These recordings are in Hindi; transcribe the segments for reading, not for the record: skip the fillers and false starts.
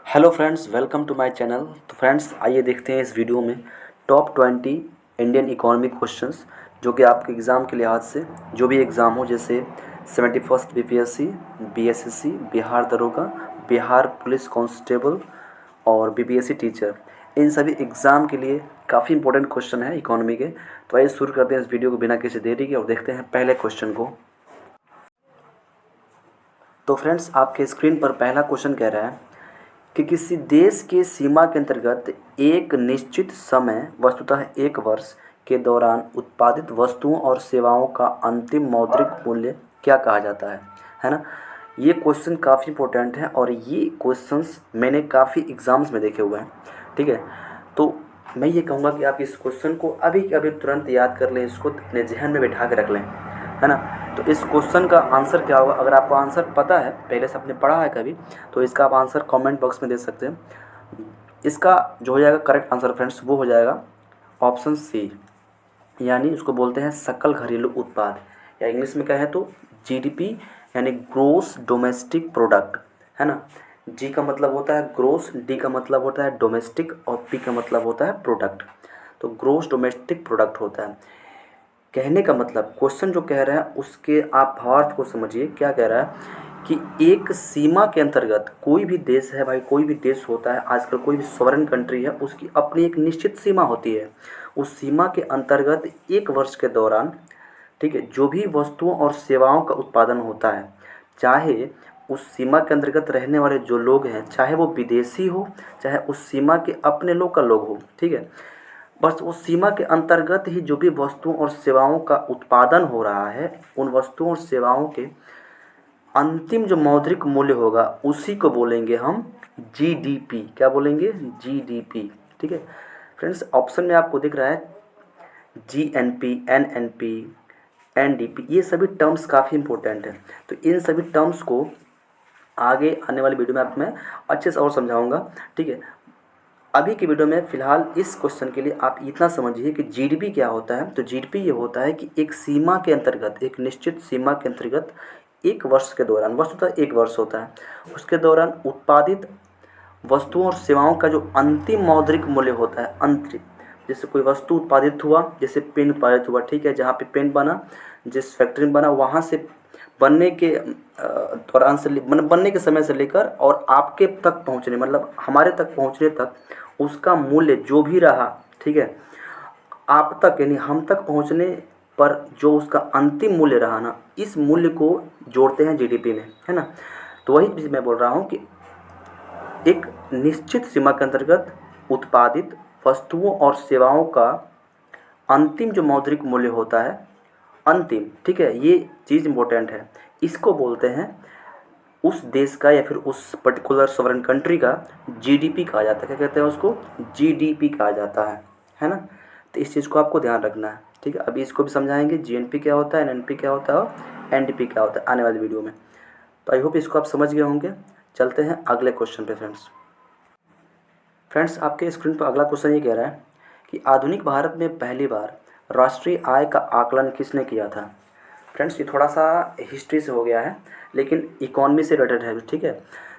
Hello friends, welcome to my channel. तो फ्रेंड्स, आइए देखते हैं इस वीडियो में टॉप 20 इंडियन इकोनॉमिक क्वेश्चंस जो कि आपके एग्ज़ाम के लिहाज से जो भी एग्ज़ाम हो, जैसे 71st बीपीएससी, बीएसएससी, बिहार दरोगा, बिहार पुलिस कांस्टेबल और बीपीएससी टीचर, इन सभी एग्ज़ाम के लिए काफ़ी इंपॉर्टेंट क्वेश्चन है इकोनॉमी के। तो आइए शुरू करते हैं इस वीडियो को बिना किसी देरी के और देखते हैं पहले क्वेश्चन को। तो फ्रेंड्स, आपके स्क्रीन पर पहला क्वेश्चन कह रहा है कि किसी देश के सीमा के अंतर्गत एक निश्चित समय, वस्तुतः एक वर्ष के दौरान उत्पादित वस्तुओं और सेवाओं का अंतिम मौद्रिक मूल्य क्या कहा जाता है ना। ये क्वेश्चन काफ़ी इंपॉर्टेंट है और ये क्वेश्चंस मैंने काफ़ी एग्ज़ाम्स में देखे हुए हैं। ठीक है, तो मैं ये कहूँगा कि आप इस क्वेश्चन को अभी के अभी तुरंत याद कर लें, इसको अपने जहन में बैठा के रख लें, है ना। तो इस क्वेश्चन का आंसर क्या होगा? अगर आपको आंसर पता है, पहले से आपने पढ़ा है कभी, तो इसका आप आंसर कमेंट बॉक्स में दे सकते हैं। इसका जो हो जाएगा करेक्ट आंसर फ्रेंड्स, वो हो जाएगा ऑप्शन सी, यानी उसको बोलते हैं सकल घरेलू उत्पाद, या इंग्लिश में कहें तो जीडीपी, यानी ग्रोस डोमेस्टिक प्रोडक्ट, है ना। जी का मतलब होता है ग्रोस, डी का मतलब होता है डोमेस्टिक और पी का मतलब होता है प्रोडक्ट। तो ग्रोस डोमेस्टिक प्रोडक्ट होता है। कहने का मतलब, क्वेश्चन जो कह रहा है उसके आप भावार्थ को समझिए। क्या कह रहा है कि एक सीमा के अंतर्गत कोई भी देश है भाई, कोई भी देश होता है, आजकल कोई भी सॉवरेन कंट्री है, उसकी अपनी एक निश्चित सीमा होती है। उस सीमा के अंतर्गत एक वर्ष के दौरान, ठीक है, जो भी वस्तुओं और सेवाओं का उत्पादन होता है, चाहे उस सीमा के अंतर्गत रहने वाले जो लोग हैं, चाहे वो विदेशी हो, चाहे उस सीमा के अपने लोकल लोग हो, ठीक है, बस उस सीमा के अंतर्गत ही जो भी वस्तुओं और सेवाओं का उत्पादन हो रहा है, उन वस्तुओं और सेवाओं के अंतिम जो मौद्रिक मूल्य होगा उसी को बोलेंगे हम जीडीपी। क्या बोलेंगे? जीडीपी। ठीक है फ्रेंड्स, ऑप्शन में आपको दिख रहा है जीएनपी, एनएनपी, एनडीपी, ये सभी टर्म्स काफ़ी इंपॉर्टेंट है। तो इन सभी टर्म्स को आगे आने वाली वीडियो में आप मैं अच्छे से और समझाऊंगा। ठीक है, अभी की वीडियो में फ़िलहाल इस क्वेश्चन के लिए आप इतना समझिए कि जीडीपी क्या होता है। तो जीडीपी ये होता है कि एक सीमा के अंतर्गत, एक निश्चित सीमा के अंतर्गत एक वर्ष के दौरान, वस्तुतः एक वर्ष होता है, उसके दौरान उत्पादित वस्तुओं और सेवाओं का जो अंतिम मौद्रिक मूल्य होता है, अंतिम, जैसे कोई वस्तु उत्पादित हुआ, जैसे पेन उत्पादित हुआ, ठीक है, जहाँ पे पेन बना, जिस फैक्ट्री में बना, वहाँ से बनने के दौरान से मतलब बनने के समय से लेकर और आपके तक पहुँचने, मतलब हमारे तक पहुँचने तक उसका मूल्य जो भी रहा, ठीक है, आप तक यानी हम तक पहुँचने पर जो उसका अंतिम मूल्य रहा ना, इस मूल्य को जोड़ते हैं जीडीपी में, है ना। तो वही चीज़ मैं बोल रहा हूँ कि एक निश्चित सीमा के अंतर्गत उत्पादित वस्तुओं और सेवाओं का अंतिम जो मौद्रिक मूल्य होता है, अंतिम, ठीक है, ये चीज़ इम्पोर्टेंट है। इसको बोलते हैं, उस देश का या फिर उस पर्टिकुलर सॉवरेन कंट्री का जीडीपी कहा जाता है। क्या कहते हैं उसको? जीडीपी कहा जाता है ना। तो इस चीज़ को आपको ध्यान रखना है। ठीक है, अभी इसको भी समझाएंगे, जीएनपी क्या होता है, एनएनपी क्या होता है और एनडीपी क्या होता है आने वाली वीडियो में। तो आई होप इसको आप समझ गए होंगे। चलते हैं अगले क्वेश्चन पे फ्रेंड्स। फ्रेंड्स, आपके स्क्रीन पर अगला क्वेश्चन ये कह रहा है कि आधुनिक भारत में पहली बार राष्ट्रीय आय का आकलन किसने किया था? फ्रेंड्स, ये थोड़ा सा हिस्ट्री से हो गया है, लेकिन इकॉनमी से रिलेटेड है। ठीक है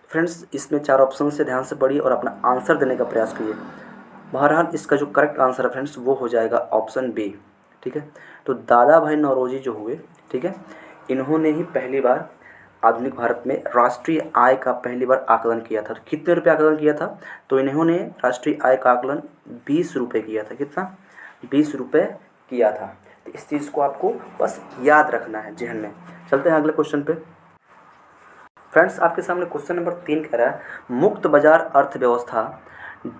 फ्रेंड्स, इसमें चार ऑप्शन से ध्यान से पढ़िए और अपना आंसर देने का प्रयास कीजिए। बहरहाल इसका जो करेक्ट आंसर है फ्रेंड्स, वो हो जाएगा ऑप्शन बी। ठीक है, तो दादा भाई नौरोजी जो हुए, ठीक है, इन्होंने ही पहली बार आधुनिक भारत में राष्ट्रीय आय का पहली बार आकलन किया था। तो कितने रुपये आकलन किया था? तो इन्होंने राष्ट्रीय आय का आकलन 20 रुपये किया था। कितना? 20 रुपये किया था। तो इस चीज़ को आपको बस याद रखना है जहन में। चलते हैं अगले क्वेश्चन पे। फ्रेंड्स, आपके सामने क्वेश्चन नंबर 3 कह रहा है, मुक्त बाजार अर्थव्यवस्था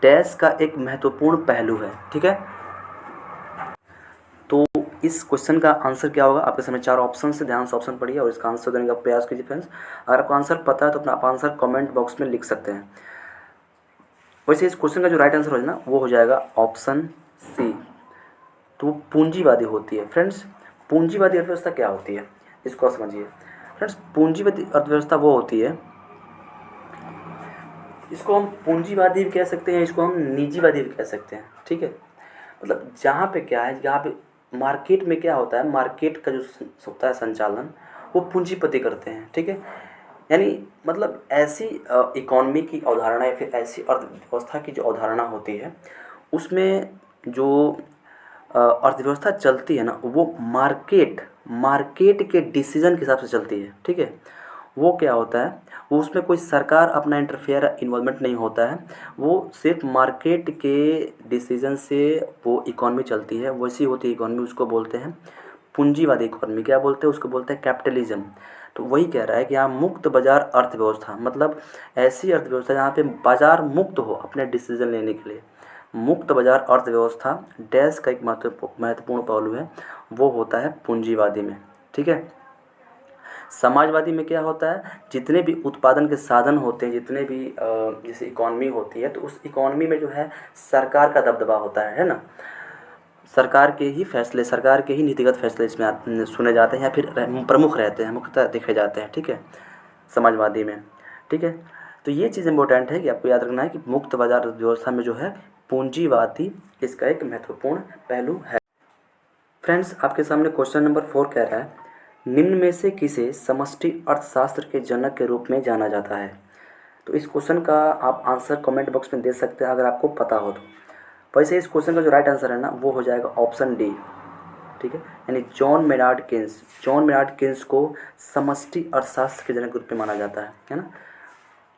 डैश का एक महत्वपूर्ण पहलू है। ठीक है, तो इस क्वेश्चन का आंसर क्या होगा? आपके सामने चार ऑप्शन से ध्यान से ऑप्शन पढ़िए और इसका आंसर देने का प्रयास कीजिए फ्रेंड्स। अगर आपको आंसर पता है तो अपना आप आंसर कमेंट बॉक्स में लिख सकते हैं। वैसे इस क्वेश्चन का जो राइट आंसर हो ना, वो हो जाएगा ऑप्शन सी। तो पूंजीवादी होती है। फ्रेंड्स, पूंजीवादी अर्थव्यवस्था क्या होती है, इसको आप समझिए। फ्रेंड्स, पूंजीवादी अर्थव्यवस्था वो होती है, इसको हम पूंजीवादी भी कह सकते हैं, इसको हम निजीवादी भी कह सकते हैं। ठीक है, मतलब जहाँ पे क्या है, जहाँ पे मार्केट में क्या होता है, मार्केट का जो होता है संचालन, वो पूंजीपति करते हैं। ठीक है, यानी मतलब ऐसी इकॉनमी की अवधारणा या फिर ऐसी अर्थव्यवस्था की जो अवधारणा होती है, उसमें जो अर्थव्यवस्था चलती है ना, वो मार्केट मार्केट के डिसीजन के हिसाब से चलती है। ठीक है, वो क्या होता है, वो उसमें कोई सरकार अपना इंटरफेयर इन्वॉल्वमेंट नहीं होता है, वो सिर्फ मार्केट के डिसीजन से वो इकॉनमी चलती है। वैसी होती है इकॉनमी, उसको बोलते हैं पूंजीवादी इकॉनमी। क्या बोलते हैं उसको, बोलते हैं कैपिटलिज्म। तो वही कह रहा है कि यहाँ मुक्त बाजार अर्थव्यवस्था, मतलब ऐसी अर्थव्यवस्था जहाँ पे बाजार मुक्त हो अपने डिसीजन लेने के लिए। मुक्त बाजार अर्थव्यवस्था डैश का एक महत्वपूर्ण पहलू है, वो होता है पूंजीवादी में। ठीक है, समाजवादी में क्या होता है, जितने भी उत्पादन के साधन होते हैं, जितने भी जैसे इकॉनमी होती है, तो उस इकॉनमी में जो है सरकार का दबदबा होता है ना। सरकार के ही फैसले, सरकार के ही नीतिगत फैसले इसमें सुने जाते हैं या फिर प्रमुख रहते हैं, मुख्यतः देखे जाते हैं। ठीक है, समाजवादी में। ठीक है, तो ये चीज़ इंपॉर्टेंट है कि आपको याद रखना है कि मुक्त बाजार व्यवस्था में जो है पूंजीवादी इसका एक महत्वपूर्ण पहलू है। फ्रेंड्स, आपके सामने क्वेश्चन नंबर 4 कह रहा है, निम्न में से किसे समष्टि अर्थशास्त्र के जनक के रूप में जाना जाता है। तो इस क्वेश्चन का आप आंसर कमेंट बॉक्स में दे सकते हैं अगर आपको पता हो तो। वैसे इस क्वेश्चन का जो राइट आंसर है ना, वो हो जाएगा ऑप्शन डी। ठीक है, यानी John Maynard Keynes, John Maynard Keynes को समष्टि अर्थशास्त्र के जनक के रूप में माना जाता है ना।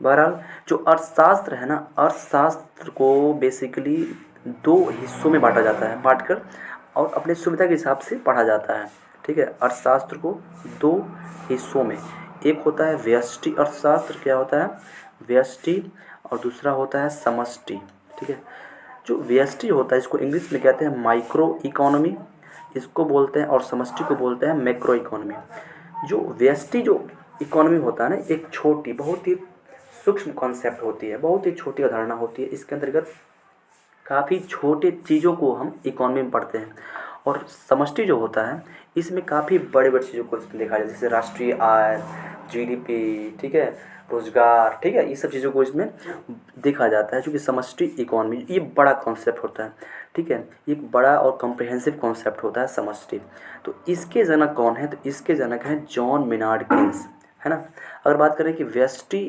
बहरहाल जो अर्थशास्त्र है ना, अर्थशास्त्र को बेसिकली दो हिस्सों में बांटा जाता है, बांटकर और अपने सुविधा के हिसाब से पढ़ा जाता है। ठीक है, अर्थशास्त्र को दो हिस्सों में, एक होता है व्यष्टि अर्थशास्त्र, क्या होता है व्यष्टि, और दूसरा होता है समष्टि। ठीक है, जो व्यष्टि होता है इसको इंग्लिश में कहते हैं माइक्रो इकोनॉमी, इसको बोलते हैं, और समष्टि को बोलते हैं मैक्रो इकोनॉमी। जो व्यष्टि जो इकोनॉमी होता है ना, एक छोटी, बहुत ही सूक्ष्म कॉन्सेप्ट होती है, बहुत ही छोटी अवधारणा होती है। इसके अंतर्गत काफ़ी छोटे चीज़ों को हम इकोनॉमी में पढ़ते हैं। और समष्टि जो होता है, इसमें काफ़ी बड़े बड़े चीज़ों को इसमें देखा जाए, जैसे राष्ट्रीय आय, जीडीपी, ठीक है, रोजगार, ठीक है, ये सब चीज़ों को इसमें देखा जाता है। क्योंकि समष्टि इकोनॉमी ये बड़ा कॉन्सेप्ट होता है। ठीक है, एक बड़ा और कॉम्प्रिहेंसिव कॉन्सेप्ट होता है समष्टि। तो इसके जनक कौन है, तो इसके जनक हैं जॉन मेनार्ड केन्स, है ना। अगर बात करें कि व्यष्टि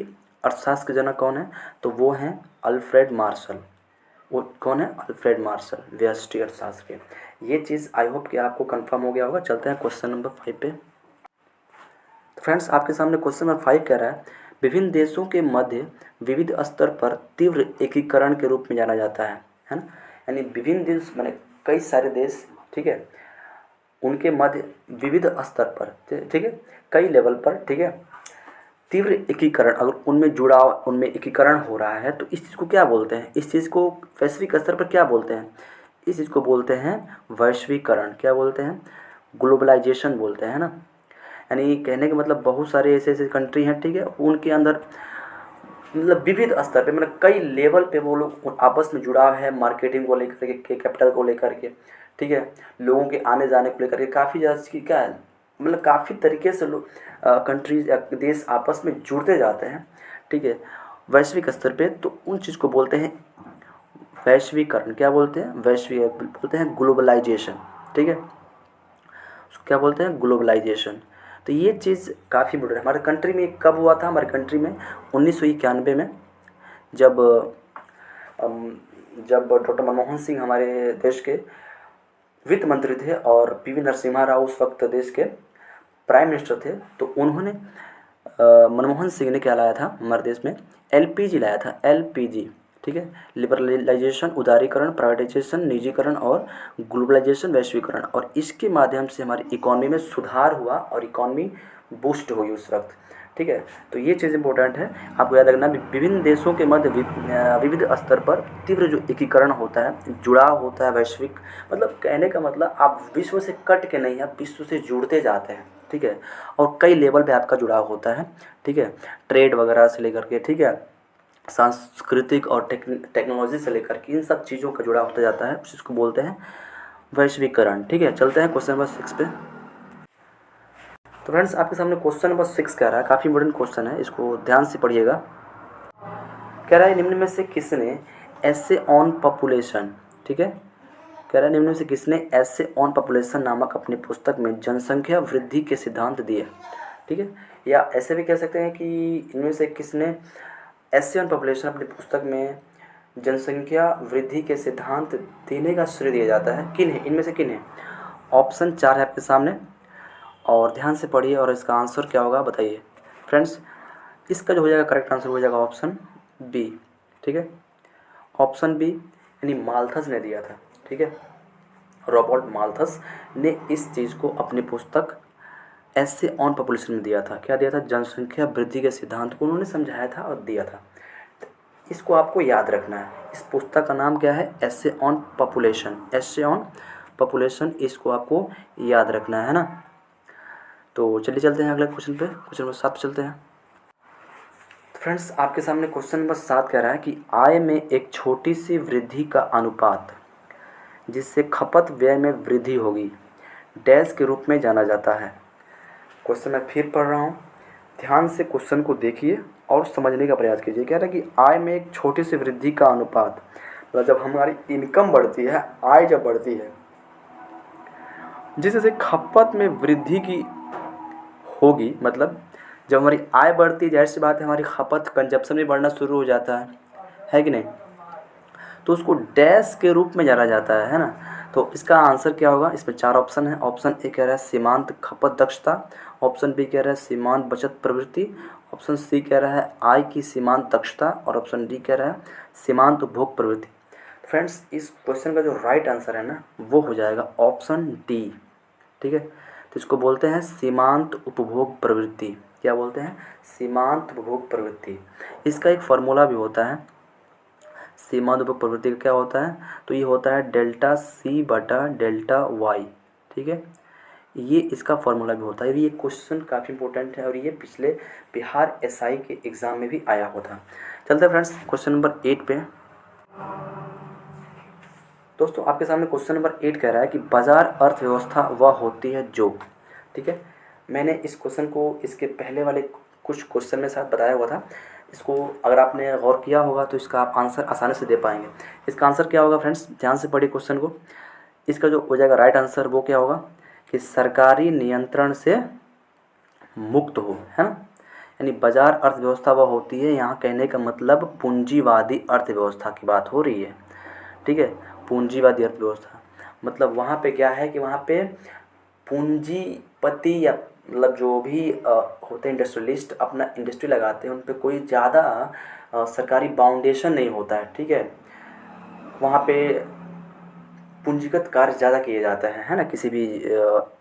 अर्थशास्त्र के जनक कौन है, तो वो हैं अल्फ्रेड मार्शल। वो कौन है, अल्फ्रेड मार्शल, व्यष्टि अर्थशास्त्र के। ये चीज़ आई होप कि आपको कंफर्म हो गया होगा। चलते हैं क्वेश्चन नंबर 5 पे। तो फ्रेंड्स, आपके सामने क्वेश्चन नंबर 5 कह रहा है, विभिन्न देशों के मध्य विविध स्तर पर तीव्र एकीकरण के रूप में जाना जाता है ना। यानी विभिन्न देश माने कई सारे देश, ठीक है, उनके मध्य विविध स्तर पर, ठीक है, कई लेवल पर, ठीक है, तीव्र एकीकरण, अगर उनमें जुड़ाव, उनमें एकीकरण हो रहा है, तो इस चीज़ को क्या बोलते हैं, इस चीज़ को वैश्विक स्तर पर क्या बोलते हैं, इस चीज़ को बोलते हैं वैश्वीकरण। क्या बोलते हैं, ग्लोबलाइजेशन बोलते हैं ना। यानी कहने का मतलब बहुत सारे ऐसे ऐसे कंट्री हैं, ठीक है, उनके अंदर मतलब विविध स्तर पे, मतलब कई लेवल पे वो लोग आपस में जुड़ाव है, मार्केटिंग को लेकर के, कैपिटल को लेकर के, ठीक है, लोगों के आने जाने को लेकर के, काफ़ी ज़्यादा क्या है, मतलब काफ़ी तरीके से लोग कंट्रीज या देश आपस में जुड़ते जाते हैं। ठीक है, वैश्विक स्तर पे, तो उन चीज़ को बोलते हैं वैश्वीकरण। क्या बोलते हैं, वैश्विक बोलते हैं ग्लोबलाइजेशन। ठीक है, उसको क्या बोलते हैं, ग्लोबलाइजेशन। तो ये चीज़ काफ़ी इम्पोर्टेंट है। हमारे कंट्री में कब हुआ था, हमारे कंट्री में 1991 में, जब जब डॉक्टर मनमोहन सिंह हमारे देश के वित्त मंत्री थे और पीवी नरसिम्हा राव उस वक्त देश के प्राइम मिनिस्टर थे। तो उन्होंने मनमोहन सिंह ने क्या लाया था हमारे देश में, एलपीजी लाया था, एलपीजी। ठीक है, लिबरलाइजेशन, उदारीकरण, प्राइवेटाइजेशन, निजीकरण और ग्लोबलाइजेशन, वैश्वीकरण। और इसके माध्यम से हमारी इकॉनमी में सुधार हुआ और इकॉनमी बूस्ट हुई उस वक्त। ठीक है, तो ये चीज़ इंपॉर्टेंट है, आपको याद रखना। विभिन्न देशों के मध्य विविध स्तर पर तीव्र जो एकीकरण होता है, जुड़ाव होता है वैश्विक, मतलब कहने का मतलब आप विश्व से कट के नहीं, आप विश्व से जुड़ते जाते हैं। ठीक है, और कई लेवल पे आपका जुड़ाव होता है। ठीक है, ट्रेड वगैरह से लेकर के, ठीक है, सांस्कृतिक और टेक्नोलॉजी से लेकर के, इन सब चीज़ों का जुड़ाव होता जाता है, जिसको बोलते हैं वैश्वीकरण। ठीक है, चलते हैं क्वेश्चन नंबर 6 पे। तो फ्रेंड्स, आपके सामने क्वेश्चन नंबर 6 कह रहा है, काफ़ी इंपॉर्टेंट क्वेश्चन है, इसको ध्यान से पढ़िएगा। कह रहा है, निम्न में से किसने ऐसे ऑन पॉपुलेशन, ठीक है, कह रहा है निम्न में से किसने ऐसे ऑन पॉपुलेशन नामक अपनी पुस्तक में जनसंख्या वृद्धि के सिद्धांत दिए। ठीक ठीक है। या ऐसे भी कह सकते हैं कि इनमें से किसने एसे ऑन पॉपुलेशन अपनी पुस्तक में जनसंख्या वृद्धि के सिद्धांत देने का श्रेय दिया जाता है, किन है इनमें से किन है? ऑप्शन 4 है आपके सामने और ध्यान से पढ़िए और इसका आंसर क्या होगा बताइए फ्रेंड्स। इसका जो हो जाएगा करेक्ट आंसर हो जाएगा ऑप्शन बी, ठीक है। ऑप्शन बी यानी माल्थस ने दिया था, ठीक है। रॉबर्ट माल्थस ने इस चीज़ को अपनी पुस्तक ऐसे ऑन पॉपुलेशन में दिया था। क्या दिया था? जनसंख्या वृद्धि के सिद्धांत को उन्होंने समझाया था और दिया था। इसको आपको याद रखना है। इस पुस्तक का नाम क्या है? ऐसे ऑन पॉपुलेशन, ऐसे ऑन पॉपुलेशन, इसको आपको याद रखना है ना। तो चलिए चलते हैं अगले क्वेश्चन पे, क्वेश्चन नंबर 7 चलते हैं। तो फ्रेंड्स आपके सामने क्वेश्चन नंबर 7 कह रहा है कि आय में एक छोटी सी वृद्धि का अनुपात जिससे खपत व्यय में वृद्धि होगी डैश के रूप में जाना जाता है। क्वेश्चन मैं फिर पढ़ रहा हूँ, ध्यान से क्वेश्चन को देखिए और समझने का प्रयास कीजिए। कह रहा है कि आय में एक छोटी सी वृद्धि का अनुपात, मतलब जब हमारी इनकम बढ़ती है, आय जब बढ़ती है, जिससे खपत में वृद्धि की होगी, मतलब जब हमारी आय बढ़ती है जाहिर सी बात है हमारी खपत कंजप्शन भी बढ़ना शुरू हो जाता है कि नहीं। तो उसको डैश के रूप में जाना जाता है ना। तो इसका आंसर क्या होगा? इसमें 4 ऑप्शन है। ऑप्शन ए कह रहा है सीमांत खपत दक्षता, ऑप्शन बी कह रहा है सीमांत बचत प्रवृत्ति, ऑप्शन सी कह रहा है आय की सीमांत दक्षता और ऑप्शन डी कह रहा है सीमांत उपभोग प्रवृत्ति। फ्रेंड्स इस क्वेश्चन का जो राइट आंसर है ना वो हो जाएगा ऑप्शन डी, ठीक है। तो इसको बोलते हैं सीमांत उपभोग प्रवृत्ति। क्या बोलते हैं? सीमांत उपभोग प्रवृत्ति। इसका एक फार्मूला भी होता है। सीमांत उपभोग प्रवृत्ति का क्या होता है? तो ये होता है डेल्टा सी बटा डेल्टा वाई, ठीक है। ये इसका फार्मूला भी होता है। ये क्वेश्चन काफ़ी इंपॉर्टेंट है और ये पिछले बिहार एसआई के एग्ज़ाम में भी आया हुआ था। चलते हैं फ्रेंड्स क्वेश्चन नंबर 8 पे। दोस्तों आपके सामने क्वेश्चन नंबर 8 कह रहा है कि बाजार अर्थव्यवस्था वह होती है जो, ठीक है। मैंने इस क्वेश्चन को इसके पहले वाले कुछ क्वेश्चन में साथ बताया हुआ था। इसको अगर आपने गौर किया होगा तो इसका आप आंसर आसानी से दे पाएंगे। इसका आंसर क्या होगा फ्रेंड्स? ध्यान से पढ़िए क्वेश्चन को। इसका जो हो जाएगा राइट आंसर वो क्या होगा कि सरकारी नियंत्रण से मुक्त हो, है ना। यानी बाजार अर्थव्यवस्था वह होती है, यहाँ कहने का मतलब पूंजीवादी अर्थव्यवस्था की बात हो रही है, ठीक है। पूंजीवादी अर्थव्यवस्था मतलब वहाँ पे क्या है कि वहाँ पे पूंजीपति या मतलब जो भी होते हैं इंडस्ट्रियलिस्ट अपना इंडस्ट्री लगाते हैं, उन पे कोई ज़्यादा सरकारी बाउंडेशन नहीं होता है, ठीक है। वहाँ पे पूंजीगत कार्य ज़्यादा किए जाते हैं, है ना, किसी भी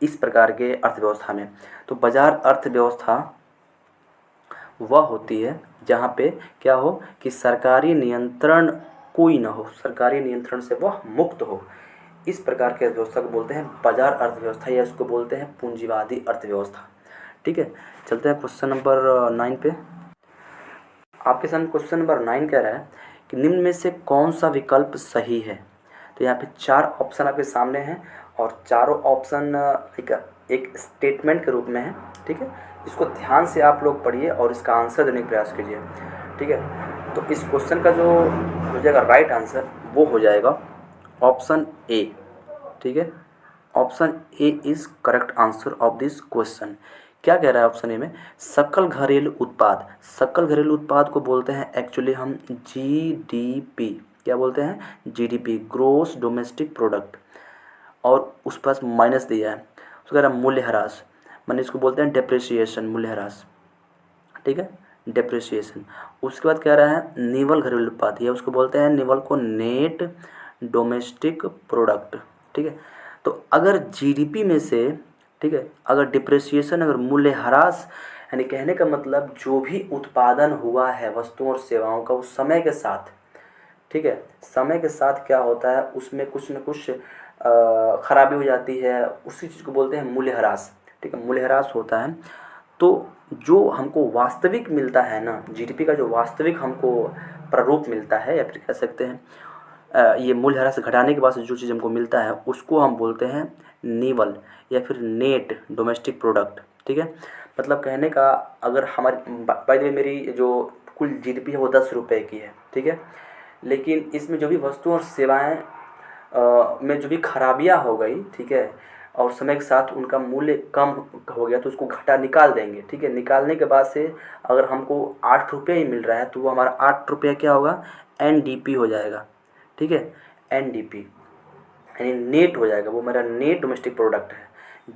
इस प्रकार के अर्थव्यवस्था में। तो बाजार अर्थव्यवस्था वह होती है जहाँ पे क्या हो कि सरकारी नियंत्रण कोई ना हो, सरकारी नियंत्रण से वह मुक्त हो। इस प्रकार के अर्थव्यवस्था को बोलते हैं बाजार अर्थव्यवस्था या इसको बोलते हैं पूंजीवादी अर्थव्यवस्था, ठीक है। चलते हैं क्वेश्चन नंबर 9 पे। आपके सामने क्वेश्चन नंबर 9 कह रहा है कि निम्न में से कौन सा विकल्प सही है। तो यहाँ पे 4 ऑप्शन आपके सामने हैं और चारों ऑप्शन एक स्टेटमेंट के रूप में है, ठीक है। इसको ध्यान से आप लोग पढ़िए और इसका आंसर देने का प्रयास कीजिए, ठीक है। तो इस क्वेश्चन का जो हो जाएगा राइट आंसर वो हो जाएगा ऑप्शन ए, ठीक है। Option A is correct answer of this question. क्या कह रहा है ऑप्शन ए में? सकल घरेलू उत्पाद, सकल घरेलू उत्पाद को बोलते हैं एक्चुअली हम जीडीपी। क्या बोलते हैं? GDP, gross domestic product. और उस पास माइनस दिया है, उसको कह रहा है मूल्यह्रास, मैंने इसको बोलते हैं डेप्रिसिएशन, मूल्यह्रास, ठीक है, डेप्रिसिएशन। उसके बाद कह रहा है निवल घरेलू उत्पाद, या उसको बोलते हैं निवल को नेट डोमेस्टिक प्रोडक्ट, ठीक है। तो अगर जीडीपी में से, ठीक है, अगर डिप्रिसिएशन, अगर मूल्यह्रास, यानी कहने का मतलब जो भी उत्पादन हुआ है वस्तुओं और सेवाओं का उस समय के साथ, ठीक है, समय के साथ क्या होता है उसमें कुछ न कुछ खराबी हो जाती है, उसी चीज़ को बोलते हैं मूल्यह्रास, ठीक है, मूल्यह्रास होता है। तो जो हमको वास्तविक मिलता है ना, जीडीपी का जो वास्तविक हमको प्रारूप मिलता है, या फिर कह सकते हैं ये मूल्यह्रास घटाने के बाद से जो चीज़ हमको मिलता है उसको हम बोलते हैं निवल या फिर नेट डोमेस्टिक प्रोडक्ट, ठीक है। मतलब कहने का अगर हमारी बाय द वे मेरी जो कुल जीडीपी है वो 10 रुपये की है, ठीक है, लेकिन इसमें जो भी वस्तुओं और सेवाएं में जो भी खराबियां हो गई, ठीक है, और समय के साथ उनका मूल्य कम हो गया तो उसको घटा निकाल देंगे। ठीक है, निकालने के बाद से अगर हमको 8 रुपये ही मिल रहा है तो वो हमारा 8 रुपये क्या होगा, NDP हो जाएगा। ठीक है, NDP यानी नेट हो जाएगा, वो मेरा नेट डोमेस्टिक प्रोडक्ट है।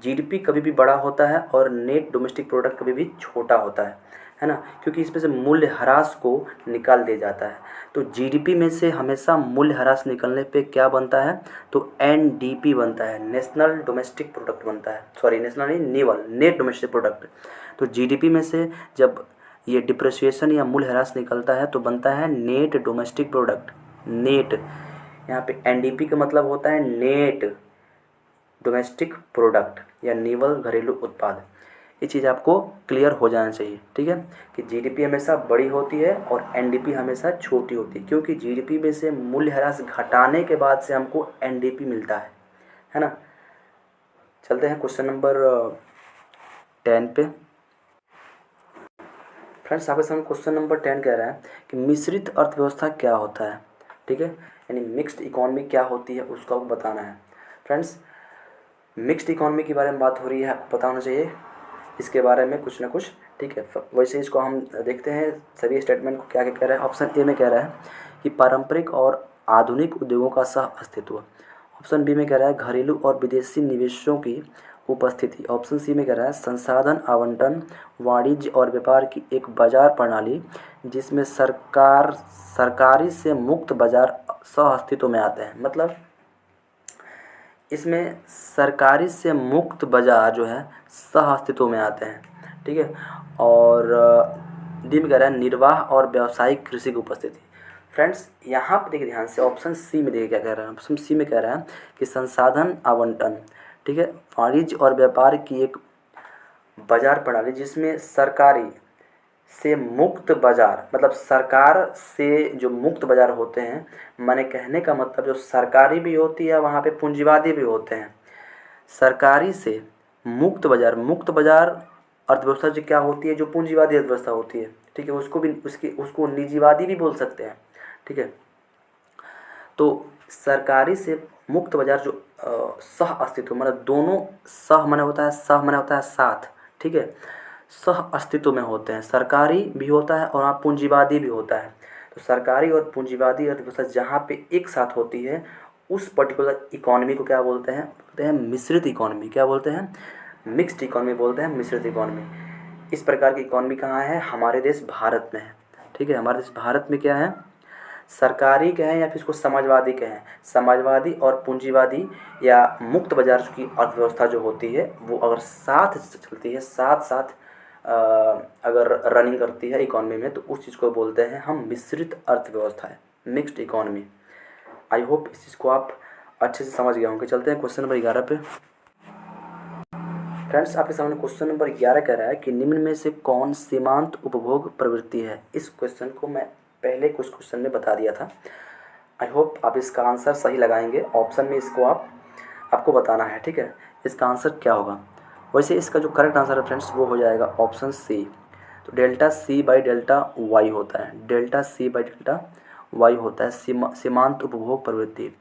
GDP कभी भी बड़ा होता है और नेट डोमेस्टिक प्रोडक्ट कभी भी छोटा होता है ना, क्योंकि इसमें से मूल्य ह्रास को निकाल दिया जाता है। तो GDP में से हमेशा मूल्य ह्रास निकलने पे क्या बनता है, तो NDP बनता है, नेशनल डोमेस्टिक प्रोडक्ट बनता है। सॉरी, नेशनल नहीं, नेट डोमेस्टिक प्रोडक्ट। तो GDP में से जब ये डिप्रिसिएशन या मूल्य ह्रास निकलता है तो बनता है नेट डोमेस्टिक प्रोडक्ट। नेट, यहाँ पे NDP का मतलब होता है नेट डोमेस्टिक प्रोडक्ट या निवल घरेलू उत्पाद। ये चीज़ आपको क्लियर हो जाना चाहिए। ठीक है, कि GDP हमेशा बड़ी होती है और NDP हमेशा छोटी होती है, क्योंकि GDP में से मूल्यह्रास घटाने के बाद से हमको NDP मिलता है ना। चलते हैं क्वेश्चन नंबर 10 पे। फ्रेंड्स, आपके सामने क्वेश्चन नंबर 10 कह रहा है कि मिश्रित अर्थव्यवस्था क्या होता है। ठीक है, यानी मिक्स्ड इकोनॉमी क्या होती है उसको आपको बताना है। फ्रेंड्स, मिक्स्ड इकोनॉमी के बारे में बात हो रही है, आपको पता होना चाहिए इसके बारे में कुछ ना कुछ। ठीक है, वैसे इसको हम देखते हैं सभी स्टेटमेंट को क्या क्या कह रहा है। ऑप्शन ए में कह रहा है कि पारंपरिक और आधुनिक उद्योगों का सह अस्तित्व। ऑप्शन बी में कह रहा है घरेलू और विदेशी निवेशों की उपस्थिति। ऑप्शन सी में कह रहा है संसाधन आवंटन, वाणिज्य और व्यापार की एक बाजार प्रणाली जिसमें सरकारी से मुक्त बाजार सह अस्तित्व में आते हैं। मतलब इसमें सरकारी से मुक्त बाजार जो है सह अस्तित्व में आते हैं। ठीक है, और डी में कह रहा है निर्वाह और व्यावसायिक कृषि की उपस्थिति। फ्रेंड्स, यहाँ पर देखिए ध्यान से, ऑप्शन सी में देखिए क्या कह रहा है। ऑप्शन सी में कह रहा है कि संसाधन आवंटन, ठीक है, वाणिज्य और व्यापार की एक बाजार प्रणाली जिसमें सरकारी से मुक्त बाजार, मतलब सरकार से जो मुक्त बाजार होते हैं, माने कहने का मतलब जो सरकारी भी होती है वहाँ पे पूंजीवादी भी होते हैं। सरकारी से मुक्त बाजार, मुक्त बाजार अर्थव्यवस्था जो क्या होती है, जो पूंजीवादी अर्थव्यवस्था होती है। ठीक है, उसको निजीवादी भी बोल सकते हैं। ठीक है, तो सरकारी से मुक्त बाजार जो सह अस्तित्व, मतलब दोनों सह माने होता है, सह माने होता है साथ। ठीक है, सह अस्तित्व में होते हैं, सरकारी भी होता है और वहाँ पूंजीवादी भी होता है। तो सरकारी और पूंजीवादी अर्थव्यवस्था जहाँ पे एक साथ होती है उस पर्टिकुलर इकोनॉमी को क्या बोलते हैं, बोलते हैं मिश्रित इकोनॉमी। क्या बोलते हैं, मिक्स्ड इकोनॉमी बोलते हैं, मिश्रित इकोनॉमी। इस प्रकार की इकोनॉमी कहाँ है, हमारे देश भारत में है। ठीक है, हमारे देश भारत में क्या है, सरकारी कहें या फिर इसको समाजवादी कहें, समाजवादी और पूंजीवादी या मुक्त बाजार की अर्थव्यवस्था जो होती है वो अगर साथ चलती है, साथ साथ अगर रनिंग करती है इकोनॉमी में, तो उस चीज़ को बोलते हैं हम मिश्रित अर्थव्यवस्था है, मिक्स्ड इकोनॉमी। आई होप इस चीज़ को आप अच्छे से समझ गए होंगे। चलते हैं क्वेश्चन नंबर 11 पे। फ्रेंड्स, आपके सामने क्वेश्चन नंबर 11 कह रहा है कि निम्न में से कौन सीमांत उपभोग प्रवृत्ति है। इस क्वेश्चन को मैं पहले कुछ क्वेश्चन में बता दिया था। आई होप आप इसका आंसर सही लगाएंगे। ऑप्शन में इसको आपको बताना है। ठीक है, इसका आंसर क्या होगा। वैसे इसका जो करेक्ट आंसर है फ्रेंड्स वो हो जाएगा ऑप्शन सी। तो delta C by delta Y होता है, delta C by delta Y होता है सीमांत उपभोग प्रवृत्ति।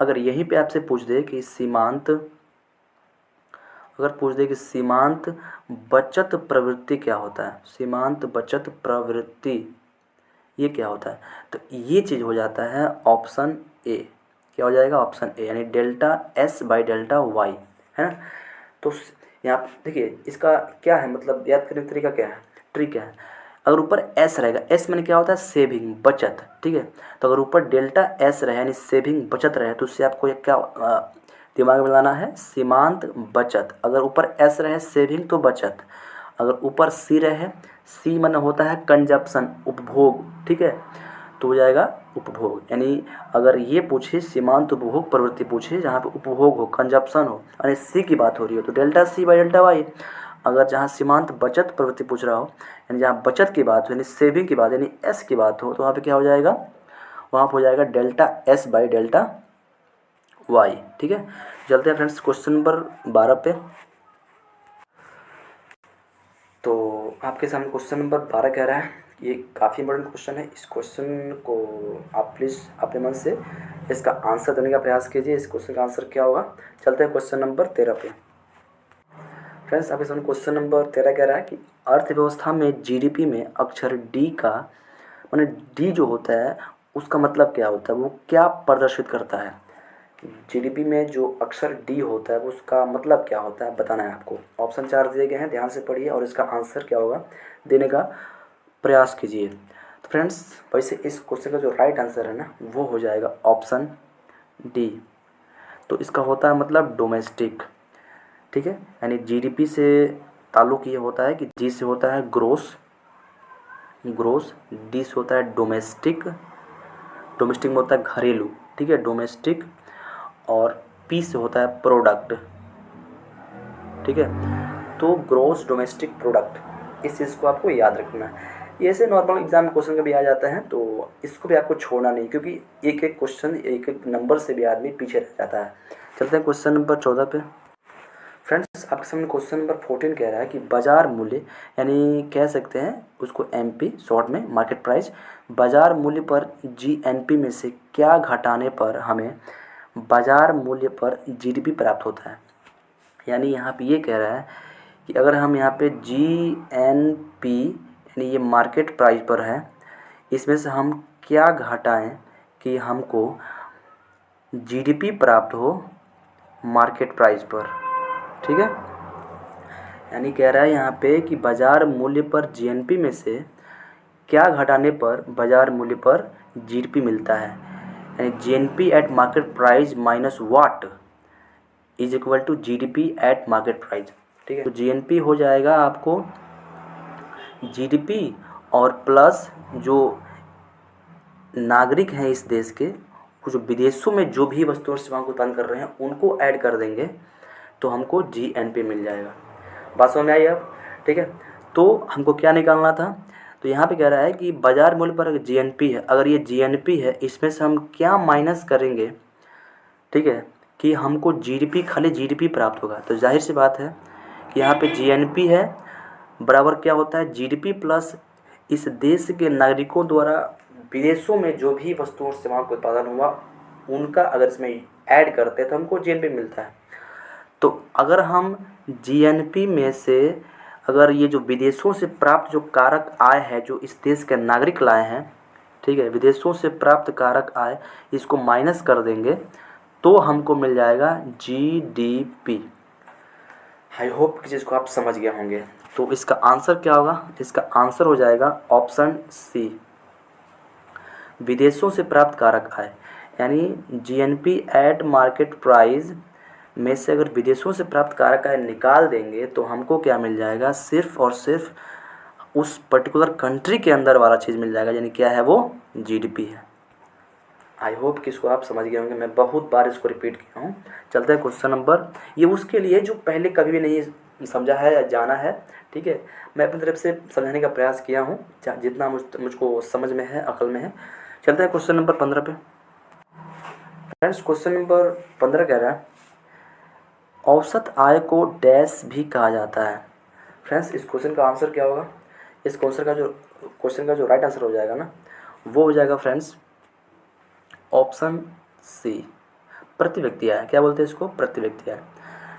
अगर यहीं पे आपसे पूछ दे कि सीमांत बचत प्रवृत्ति क्या होता है, सीमांत बचत प्रवृत्ति ये क्या होता है, तो ये चीज़ हो जाता है ऑप्शन ए। क्या हो जाएगा, ऑप्शन ए, यानी delta S by delta Y, है ना। तो यहाँ देखिए इसका क्या है, मतलब याद करने का तरीका क्या है, ट्रिक है। अगर ऊपर एस रहेगा, एस मैंने क्या होता है, सेविंग, बचत। ठीक है, तो अगर ऊपर डेल्टा एस रहे यानी सेविंग, बचत रहे, तो उससे आपको क्या दिमाग में लाना है, सीमांत बचत। अगर ऊपर एस रहे सेविंग तो बचत, अगर ऊपर सी रहे, सी मन होता है कंजप्शन, उपभोग। ठीक है, तो हो जाएगा उपभोग। यानी अगर ये पूछे सीमांत उपभोग प्रवृत्ति पूछे जहाँ पे उपभोग हो, कंजप्शन हो, यानी सी की बात हो रही हो, तो delta C by delta Y. अगर जहाँ सीमांत बचत प्रवृत्ति पूछ रहा हो, यानी जहाँ बचत की बात हो, यानी सेविंग की बात, यानी एस की बात हो, तो वहाँ पे क्या हो जाएगा, वहाँ पर हो जाएगा delta S by delta Y. ठीक है, चलते हैं फ्रेंड्स क्वेश्चन नंबर 12 पे। तो आपके सामने क्वेश्चन नंबर 12 कह रहा है, ये काफ़ी इंपॉर्टेंट क्वेश्चन है। इस क्वेश्चन को आप प्लीज़ अपने मन से इसका आंसर देने का प्रयास कीजिए। इस क्वेश्चन का आंसर क्या होगा। चलते हैं क्वेश्चन नंबर 13 पे। फ्रेंड्स आपके सामने क्वेश्चन नंबर 13 कह रहा है कि अर्थव्यवस्था में जीडीपी में अक्षर डी का माने डी जो होता है उसका मतलब क्या होता है, वो क्या प्रदर्शित करता है। जीडीपी में जो अक्षर डी होता है उसका मतलब क्या होता है बताना है आपको। ऑप्शन 4 दिए गए हैं, ध्यान से पढ़िए और इसका आंसर क्या होगा देने का प्रयास कीजिए। तो फ्रेंड्स वैसे इस क्वेश्चन का जो राइट आंसर है ना वो हो जाएगा ऑप्शन डी। तो इसका होता है मतलब डोमेस्टिक, ठीक है, यानी जीडीपी से ताल्लुक ये होता है कि जी से होता है ग्रोस, डी से होता है डोमेस्टिक, डोमेस्टिक में होता है घरेलू, ठीक है, डोमेस्टिक, और पी से होता है प्रोडक्ट, ठीक है। तो ग्रोस डोमेस्टिक प्रोडक्ट, इस चीज़ को आपको याद रखना है। ये ऐसे नॉर्मल एग्जाम क्वेश्चन कभी आ जाता है तो इसको भी आपको छोड़ना नहीं, क्योंकि एक एक क्वेश्चन एक एक नंबर से भी आदमी पीछे रह जाता है। चलते हैं क्वेश्चन नंबर 14 पे। फ्रेंड्स आपके सामने क्वेश्चन नंबर 14 कह रहा है कि बाजार मूल्य, यानी कह सकते हैं उसको एमपी शॉर्ट में, मार्केट प्राइस, बाजार मूल्य पर जीएनपी में से क्या घटाने पर हमें बाजार मूल्य पर जीडीपी प्राप्त होता है। यानी यहाँ पे ये कह रहा है कि अगर हम यहाँ पे जीएनपी यानी ये मार्केट प्राइस पर है, इसमें से हम क्या घटाएं कि हमको जीडीपी प्राप्त हो मार्केट प्राइस पर, ठीक है। यानी कह रहा है यहाँ पे कि बाजार मूल्य पर जीएनपी में से क्या घटाने पर बाजार मूल्य पर जीडीपी मिलता है। यानी GNP at market price minus what is equal to GDP at market price, ठीक है। तो जीएनपी हो जाएगा आपको जीडीपी और प्लस जो नागरिक हैं इस देश के, वो जो विदेशों में जो भी वस्तु और सेवाओं को उत्पन्न कर रहे हैं उनको ऐड कर देंगे तो हमको जीएनपी मिल जाएगा। बात समझ में आई अब, ठीक है। तो हमको क्या निकालना था, तो यहाँ पे कह रहा है कि बाजार मूल्य पर जीएनपी है, अगर ये जीएनपी है इसमें से हम क्या माइनस करेंगे, ठीक है, कि हमको जीडीपी, खाली जीडीपी प्राप्त होगा। तो जाहिर सी बात है कि यहाँ पे जीएनपी है बराबर क्या होता है जीडीपी प्लस इस देश के नागरिकों द्वारा विदेशों में जो भी वस्तुओं और सेवाओं का उत्पादन हुआ उनका अगर इसमें ऐड करते हैं तो हमको जीएनपी मिलता है। तो अगर हम जीएनपी में से अगर ये जो विदेशों से प्राप्त जो कारक आय है जो इस देश के नागरिक लाए हैं, ठीक है, विदेशों से प्राप्त कारक आय इसको माइनस कर देंगे तो हमको मिल जाएगा जीडीपी। आई होप कि चीज़ को आप समझ गए होंगे। तो इसका आंसर क्या होगा, इसका आंसर हो जाएगा ऑप्शन सी, विदेशों से प्राप्त कारक आय। यानी जीएनपी एट मार्केट प्राइस में से अगर विदेशों से प्राप्त कारक आय निकाल देंगे तो हमको क्या मिल जाएगा, सिर्फ और सिर्फ उस पर्टिकुलर कंट्री के अंदर वाला चीज़ मिल जाएगा, यानी क्या है वो जीडीपी है। आई होप कि इसको आप समझ गए होंगे, मैं बहुत बार इसको रिपीट किया हूँ। चलते हैं क्वेश्चन नंबर, ये उसके लिए जो पहले कभी भी नहीं समझा है या जाना है, ठीक है, मैं अपनी तरफ से समझाने का प्रयास किया हूँ जितना मुझको समझ में है, अकल में है। चलते हैं क्वेश्चन नंबर 15 पे। फ्रेंड्स क्वेश्चन नंबर 15 कह रहा है औसत आय को डैश भी कहा जाता है। फ्रेंड्स इस क्वेश्चन का आंसर क्या होगा, इस क्वेश्चन का जो राइट आंसर हो जाएगा ना वो हो जाएगा फ्रेंड्स ऑप्शन सी, प्रति व्यक्ति आय। क्या बोलते हैं इसको, प्रति व्यक्ति आय।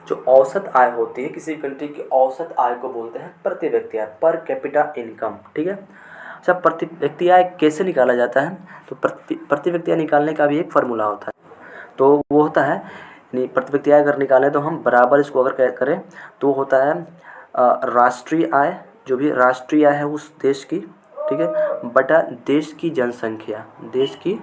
जो औसत आय होती है किसी कंट्री की औसत आय को बोलते हैं प्रति व्यक्ति आय, पर कैपिटा इनकम, ठीक है। अच्छा प्रति व्यक्ति आय कैसे निकाला जाता है, तो प्रति व्यक्ति आय निकालने का भी एक फार्मूला होता है। तो वो होता है यानी प्रति व्यक्ति आय अगर निकालें तो हम बराबर इसको अगर करें तो होता है राष्ट्रीय आय, जो भी राष्ट्रीय आय है उस देश की, ठीक है, बटा देश की जनसंख्या, देश की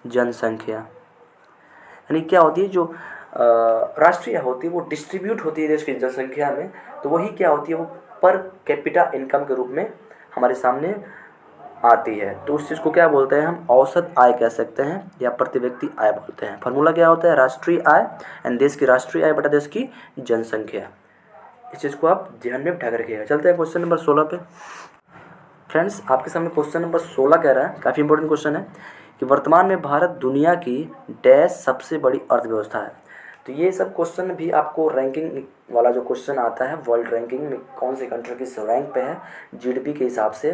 जनसंख्या। यानी क्या होती है जो राष्ट्रीय होती है वो डिस्ट्रीब्यूट होती है देश की जनसंख्या में, तो वही क्या होती है वो पर कैपिटा इनकम के रूप में हमारे सामने आती है। तो उस चीज़ को क्या बोलते हैं हम, औसत आय कह सकते हैं या प्रति व्यक्ति आय बोलते हैं। फार्मूला क्या होता है, राष्ट्रीय आय एंड देश की राष्ट्रीय आय बटा देश की जनसंख्या। इस चीज़ को आप ध्यान में बिठा कर रखिएगा। चलते हैं क्वेश्चन नंबर 16 पे। फ्रेंड्स आपके सामने क्वेश्चन नंबर 16 कह रहा है, काफ़ी इंपॉर्टेंट क्वेश्चन है कि वर्तमान में भारत दुनिया की डैश सबसे बड़ी अर्थव्यवस्था है। तो ये सब क्वेश्चन भी आपको रैंकिंग वाला जो क्वेश्चन आता है वर्ल्ड रैंकिंग में कौन से कंट्री किस रैंक पे है जीडीपी के हिसाब से,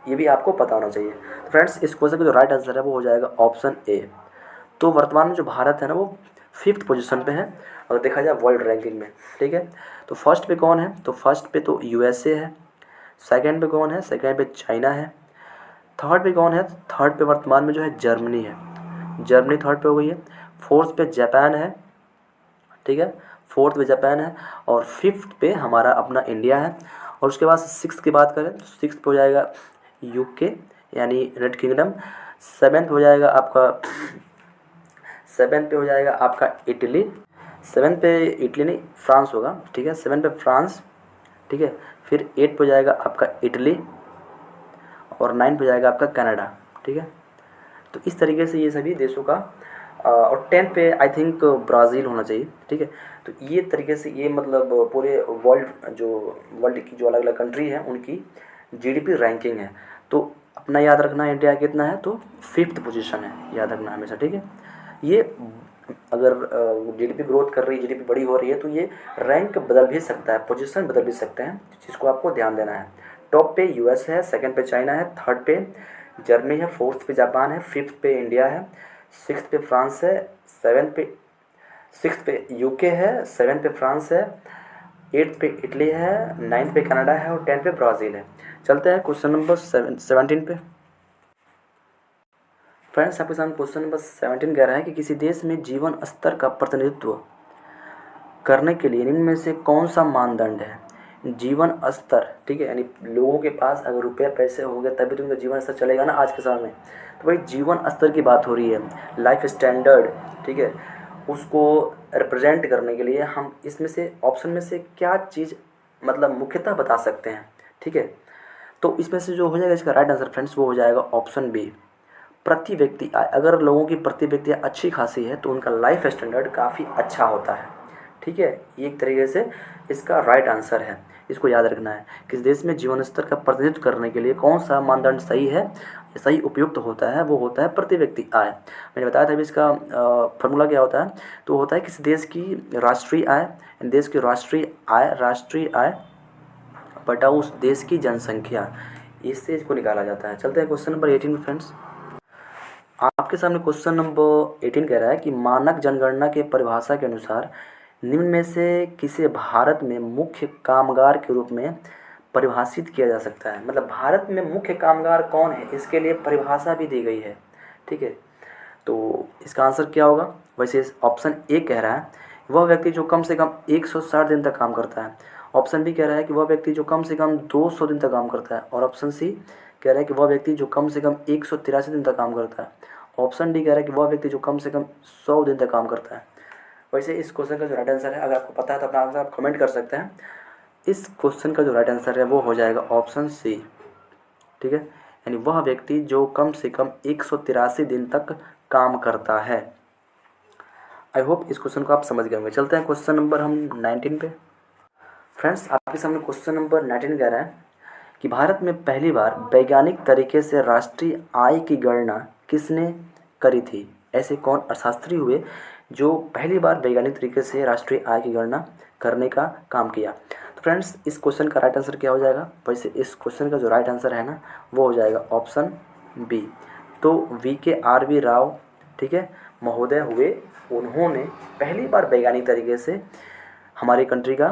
ये भी आपको पता होना चाहिए। तो फ्रेंड्स इस क्वेश्चन का जो राइट आंसर है वो हो जाएगा ऑप्शन ए। तो वर्तमान में जो भारत है ना वो 5th पोजीशन पे है अगर देखा जाए वर्ल्ड रैंकिंग में। ठीक है, तो फर्स्ट पे कौन है, तो फर्स्ट पे तो यूएसए है। सेकंड पे कौन है, सेकंड पे चाइना है। थर्ड पे कौन है, थर्ड पे वर्तमान में जो है जर्मनी है, जर्मनी थर्ड पे हो गई है। फोर्थ पे जापान है। ठीक है, फोर्थ पे जापान है। और फिफ्थ पे हमारा अपना इंडिया है। और उसके बाद सिक्स की बात करें तो सिक्स पे हो जाएगा यूके यानी यूनाइटेड किंगडम। सेवेंथ हो जाएगा आपका, सेवेंथ पे हो जाएगा आपका इटली। सेवेंथ पे इटली नहीं, फ्रांस होगा। ठीक है, सेवन पे फ्रांस। ठीक है, फिर एट पे हो जाएगा आपका इटली और नाइन पे हो जाएगा आपका कनाडा। ठीक है, तो इस तरीके से ये सभी देशों का और टेंथ पे आई थिंक ब्राज़ील होना चाहिए। ठीक है, तो ये तरीके से ये मतलब पूरे वर्ल्ड की जो अलग अलग कंट्री है उनकी जीडीपी रैंकिंग है। तो अपना याद रखना है इंडिया कितना है, तो 5th पोजीशन है, याद रखना हमेशा। ठीक है, ये अगर जीडीपी ग्रोथ कर रही है, जीडीपी बड़ी हो रही है, तो ये रैंक बदल भी सकता है, पोजीशन बदल भी सकते हैं, जिसको आपको ध्यान देना है। टॉप पे यूएस है, सेकंड पे चाइना है, थर्ड पे जर्मनी है, फोर्थ पे जापान है, फिफ्थ पे इंडिया है, सिक्स्थ पे फ्रांस है, सेवन्थ पे सिक्स्थ पे यूके है, सेवन्थ पे फ्रांस है, एट्थ पे इटली है, नाइन्थ पे कनाडा है और टेंथ पे ब्राज़ील है। चलते हैं क्वेश्चन नंबर 17 पे। फ्रेंड्स, आपके सामने क्वेश्चन नंबर 17 कह रहा है कि किसी देश में जीवन स्तर का प्रतिनिधित्व करने के लिए निम्न में से कौन सा मानदंड है। जीवन स्तर, ठीक है, यानी लोगों के पास अगर रुपये पैसे होंगे तभी तो उनका जीवन स्तर चलेगा ना आज के समय में। तो भाई जीवन स्तर की बात हो रही है, लाइफ स्टैंडर्ड। ठीक है, उसको रिप्रेजेंट करने के लिए हम इसमें से ऑप्शन में से क्या चीज़ मतलब मुख्यतः बता सकते हैं। ठीक है, तो इसमें से जो हो जाएगा इसका राइट आंसर फ्रेंड्स वो हो जाएगा ऑप्शन बी, प्रति व्यक्ति आय। अगर लोगों की प्रति व्यक्ति आय अच्छी खासी है तो उनका लाइफ स्टैंडर्ड काफ़ी अच्छा होता है। ठीक है, ये एक तरीके से इसका राइट आंसर है, इसको याद रखना है। किस देश में जीवन स्तर का प्रतिनिधित्व करने के लिए कौन सा मानदंड सही है, सही उपयुक्त होता है, वो होता है प्रति व्यक्ति आय। मैंने बताया था अभी इसका फॉर्मूला क्या होता है, तो होता है किसी देश की राष्ट्रीय आय, देश की राष्ट्रीय आय बटा उस देश की जनसंख्या, इससे इसको निकाला जाता है। चलते हैं क्वेश्चन नंबर 18 में फ्रेंड्स। आपके सामने क्वेश्चन नंबर 18 कह रहा है कि मानक जनगणना के परिभाषा के अनुसार निम्न में से किसे भारत में मुख्य कामगार के रूप में परिभाषित किया जा सकता है। मतलब भारत में मुख्य कामगार कौन है, इसके लिए परिभाषा भी दी गई है। ठीक है, तो इसका आंसर क्या होगा। वैसे ऑप्शन ए कह रहा है वह व्यक्ति जो कम से कम 160 दिन तक काम करता है। ऑप्शन बी कह रहा है कि वह व्यक्ति जो कम से कम 200 दिन तक काम करता है। और ऑप्शन सी कह रहा है कि वह व्यक्ति जो कम से कम 183 दिन तक काम करता है। ऑप्शन डी कह रहा है कि वह व्यक्ति जो कम से कम 100 दिन तक काम करता है। वैसे इस क्वेश्चन का जो राइट आंसर है, अगर आपको पता है तो अपना आंसर आप कमेंट कर सकते हैं। इस क्वेश्चन का जो राइट आंसर है वो हो जाएगा ऑप्शन सी। ठीक है, यानी वह व्यक्ति जो कम से कम 183 दिन तक काम करता है। आई होप इस क्वेश्चन को आप समझ गए होंगे। चलते हैं क्वेश्चन नंबर हम 19 पे। फ्रेंड्स, आपके सामने क्वेश्चन नंबर 19 कह रहा है कि भारत में पहली बार वैज्ञानिक तरीके से राष्ट्रीय आय की गणना किसने करी थी। ऐसे कौन अर्थशास्त्री हुए जो पहली बार वैज्ञानिक तरीके से राष्ट्रीय आय की गणना करने का काम किया। तो फ्रेंड्स, इस क्वेश्चन का राइट आंसर क्या हो जाएगा। वैसे इस क्वेश्चन का जो राइट आंसर है ना वो हो जाएगा ऑप्शन बी। तो VKRV राव, ठीक है, महोदय हुए, उन्होंने पहली बार वैज्ञानिक तरीके से हमारी कंट्री का,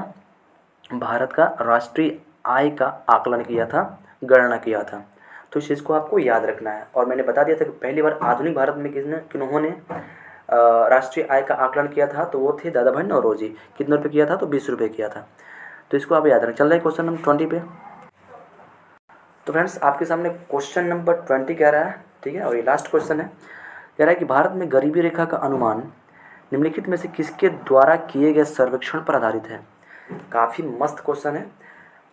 भारत का राष्ट्रीय आय का आकलन किया था, गणना किया था। तो इस चीज़ को आपको याद रखना है। और मैंने बता दिया था कि पहली बार आधुनिक भारत में किन्होंने राष्ट्रीय आय का आकलन किया था, तो वो थे दादा भाई नौरोजी। कितने रुपये किया था, तो 20 रुपये किया था। तो इसको आप याद रखें। चल रहा है क्वेश्चन नंबर 20 पे। तो फ्रेंड्स, आपके सामने क्वेश्चन नंबर 20 कह रहा है, ठीक है, और ये लास्ट क्वेश्चन है। कह रहा है कि भारत में गरीबी रेखा का अनुमान निम्नलिखित में से किसके द्वारा किए गए सर्वेक्षण पर आधारित है। काफ़ी मस्त क्वेश्चन है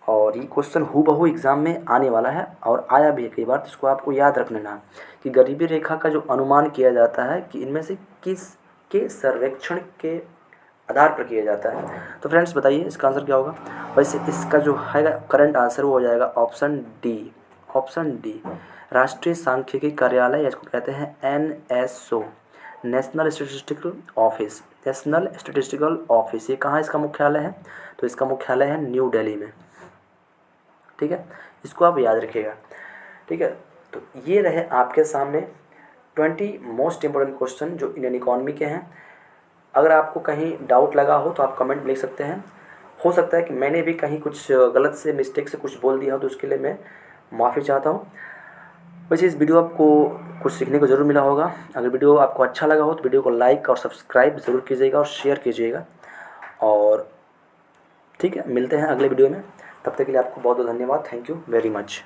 और ये क्वेश्चन हूबहू एग्ज़ाम में आने वाला है और आया भी है कई बार। तो इसको आपको याद रख लेना कि गरीबी रेखा का जो अनुमान किया जाता है कि इनमें से किसके सर्वेक्षण के आधार पर किया जाता है। तो फ्रेंड्स बताइए इसका आंसर क्या होगा। वैसे इसका जो है करंट आंसर वो हो जाएगा ऑप्शन डी। ऑप्शन डी, राष्ट्रीय सांख्यिकी कार्यालय, या इसको कहते हैं NSO, national statistical office. National statistical office, ये कहाँ इसका मुख्यालय है, तो इसका मुख्यालय है न्यू दिल्ली में। ठीक है, इसको आप याद रखिएगा। ठीक है, तो ये रहे आपके सामने 20 मोस्ट इंपॉर्टेंट क्वेश्चन जो इंडियन इकॉनमी के हैं। अगर आपको कहीं डाउट लगा हो तो आप कमेंट में लिख सकते हैं। हो सकता है कि मैंने भी कहीं कुछ गलत से मिस्टेक से कुछ बोल दिया हो, तो उसके लिए मैं माफ़ी चाहता हूँ। वैसे इस वीडियो आपको कुछ सीखने को ज़रूर मिला होगा। अगर वीडियो आपको अच्छा लगा हो तो वीडियो को लाइक और सब्सक्राइब ज़रूर कीजिएगा और शेयर कीजिएगा। और ठीक है, मिलते हैं अगले वीडियो में। तब तक के लिए आपको बहुत बहुत धन्यवाद। Thank you very much.